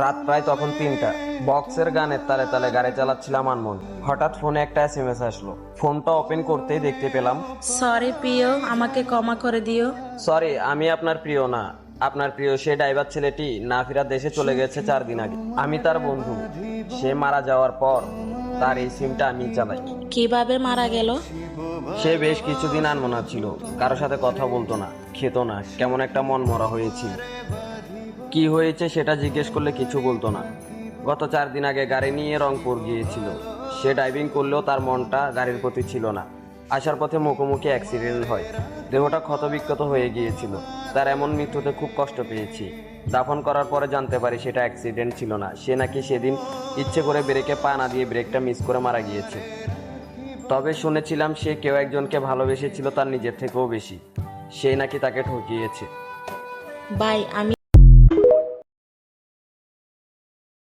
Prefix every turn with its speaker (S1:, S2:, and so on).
S1: রাত প্রায় তখন 3টা। বক্সের গানের তালে তালে গাড়ি চালাচ্ছিলাম আনমন। হঠাৎ ফোনে একটা এসএমএস আসলো। ফোনটা ওপেন করতেই দেখতে পেলাম,
S2: সরি প্রিয়, আমাকে ক্ষমা করে দিও।
S1: সরি, আমি আপনার প্রিয় না। আপনার প্রিয় সেই ড্রাইভার ছেলেটি না ফেরার দেশে চলে গেছে 4 দিন আগে। আমি তার বন্ধু। সে মারা যাওয়ার পর তার এই সিমটা আমি চালাই।
S2: কিভাবে মারা গেল?
S1: সে বেশ কিছুদিন আনমনা ছিল, কারো সাথে কথা বলতো না, খেত না, কেমন একটা মন মরা হয়েছিল। কি হয়েছে সেটা জিজ্ঞেস করলে কিছু বলতো না। গত 4 দিন আগে গাড়ি নিয়ে রংপুর গিয়েছিল। সে ড্রাইভিং করলেও তার মনটা গাড়ির প্রতি ছিল না। আসার পথে মুখোমুখি অ্যাক্সিডেন্ট হয়। দেহটা ক্ষতবিক্ষত হয়ে গিয়েছিল। তার এমন মৃত্যুতে খুব কষ্ট পেয়েছি। দাফন করার পরে জানতে পারি সেটা অ্যাক্সিডেন্ট ছিল না। সে নাকি সেদিন ইচ্ছে করে ব্রেকে পা না দিয়ে ব্রেকটা মিস করে মারা গিয়েছে। তবে শুনেছিলাম সে কেউ একজনকে ভালোবেসেছিল তার নিজের থেকেও বেশি। সে নাকি তাকে ঠকিয়েছে।
S2: ভাই, আমি